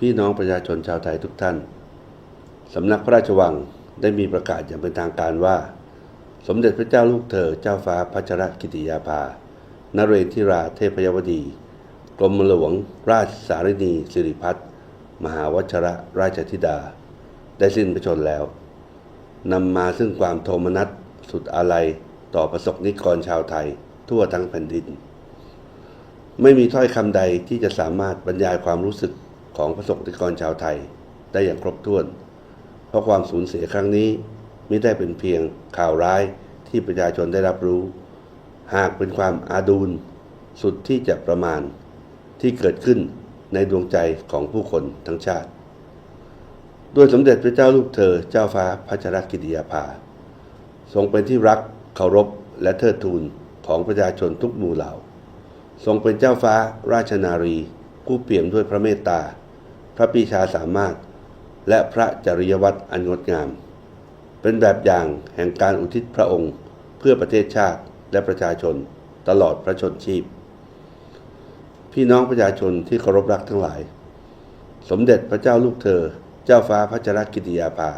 พี่น้องประชาชนชาวไทยทุกท่านสำนักพระราชวังได้มีประกาศอย่างเป็นทางการว่าสมเด็จพระเจ้าลูกเธอเจ้าฟ้าพัชรกิติยาภานเรนทิราเทพยวดีกรมหลวงราชสารินีสิริพัฒน์มหาวชรราชธิดาได้สิ้นพระชนม์แล้วนำมาซึ่งความโทมนัสสุดอาลัยต่อประสบนิกรชาวไทยทั่วทั้งแผ่นดินไม่มีถ้อยคำใดที่จะสามารถบรรยายความรู้สึกของประสบนิกรชาวไทยได้อย่างครบถ้วนเพราะความสูญเสียครั้งนี้ไม่ได้เป็นเพียงข่าวร้ายที่ประชาชนได้รับรู้หากเป็นความอาดูลสุดที่จะประมาณที่เกิดขึ้นในดวงใจของผู้คนทั้งชาติด้วยสมเด็จพระเจ้าลูกเธอเจ้าฟ้าพัชรกิติยาภาทรงเป็นที่รักเคารพและเทิดทูนของประชาชนทุกหมู่เหล่าทรงเป็นเจ้าฟ้าราชนารีผู้เปี่ยมด้วยพระเมตตาพระปรีชาสามารถและพระจริยวัตรอันงดงามเป็นแบบอย่างแห่งการอุทิศพระองค์เพื่อประเทศชาติและประชาชนตลอดพระชนชีพพี่น้องประชาชนที่เคารพรักทั้งหลายสมเด็จพระเจ้าลูกเธอเจ้าฟ้าพัชรกิติยาภา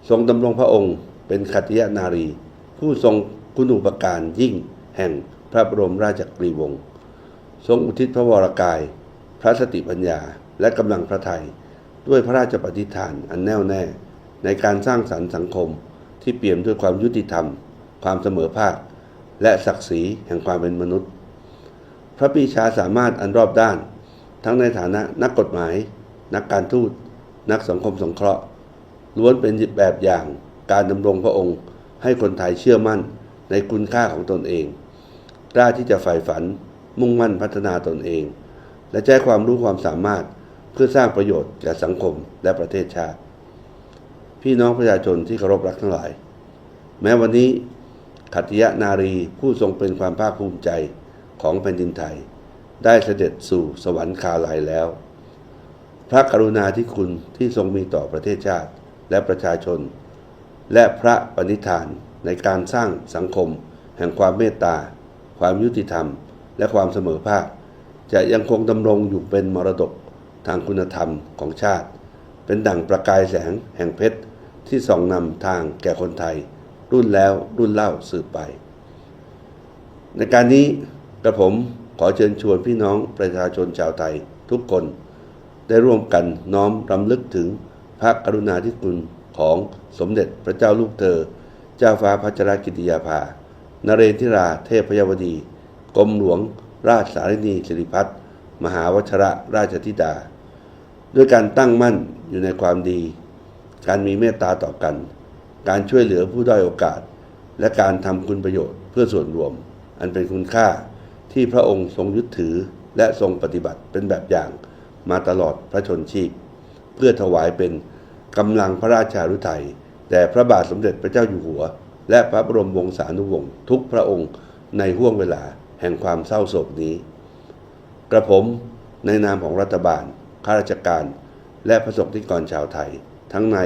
ทรงดำรงพระองค์เป็นขัตติยนารีผู้ทรงคุณูปการยิ่งแห่งพระบรมราชกรีวงศ์ทรงอุทิศพระวรกายพระสติปัญญาและกำลังพระทัยด้วยพระราชปฏิฐานอันแน่วแน่ในการสร้างสรรค์สังคมที่เปี่ยมด้วยความยุติธรรมความเสมอภาคและศักดิ์ศรีแห่งความเป็นมนุษย์พระปรีชาสามารถอันรอบด้านทั้งในฐานะนักกฎหมายนักการทูตนักสังคมสงเคราะห์ล้วนเป็นแบบอย่างการดำรงพระองค์ให้คนไทยเชื่อมั่นในคุณค่าของตนเองกล้าที่จะใฝ่ฝันมุ่งมั่นพัฒนาตนเองและใช้ความรู้ความสามารถเพื่อสร้างประโยชน์แก่สังคมและประเทศชาติพี่น้องประชาชนที่เคารพรักทั้งหลายแม้วันนี้ขัตติยนารีผู้ทรงเป็นความภาคภูมิใจของแผ่นดินไทยได้เสด็จสู่สวรรคาลัยแล้วพระกรุณาธิคุณที่ทรงมีต่อประเทศชาติและประชาชนและพระปณิธานในการสร้างสังคมแห่งความเมตตาความยุติธรรมและความเสมอภาคจะยังคงดำรงอยู่เป็นมรดกทางคุณธรรมของชาติเป็นดั่งประกายแสงแห่งเพชรที่ส่องนำทางแก่คนไทยรุ่นแล้วรุ่นเล่าสืบไปในการนี้กระผมขอเชิญชวนพี่น้องประชาชนชาวไทยทุกคนได้ร่วมกันน้อมรำลึกถึงพระกรุณาธิคุณของสมเด็จพระเจ้าลูกเธอเจ้าฟ้าพัชรกิติยาภานเรนทิราเทพยวดีกรมหลวงราชสารินีสิริพัฒน์มหาวชรราชธิดาด้วยการตั้งมั่นอยู่ในความดีการมีเมตตาต่อกันการช่วยเหลือผู้ด้อยโอกาสและการทำคุณประโยชน์เพื่อส่วนรวมอันเป็นคุณค่าที่พระองค์ทรงยึดถือและทรงปฏิบัติเป็นแบบอย่างมาตลอดพระชนชีพเพื่อถวายเป็นกำลังพระราชาฤทัยแด่พระบาทสมเด็จพระเจ้าอยู่หัวและพระบรมวงศานุวงศ์ทุกพระองค์ในห้วงเวลาแห่งความเศร้าโศกนี้กระผมในนามของรัฐบาลข้าราชการและประสบนิกรชาวไทยทั้งใน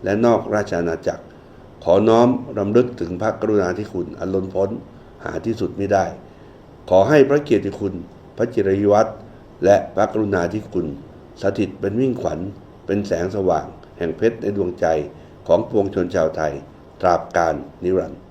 และนอกราชอาณาจักรขอน้อมรำลึกถึงพระกรุณาธิคุณอันล้นพ้นหาที่สุดไม่ได้ขอให้พระเกียรติคุณพระจิรยวัตรและพระกรุณาธิคุณสถิตเป็นมิ่งขวัญเป็นแสงสว่างแห่งเพชรในดวงใจของปวงชนชาวไทยตราบกาลนิรันดร์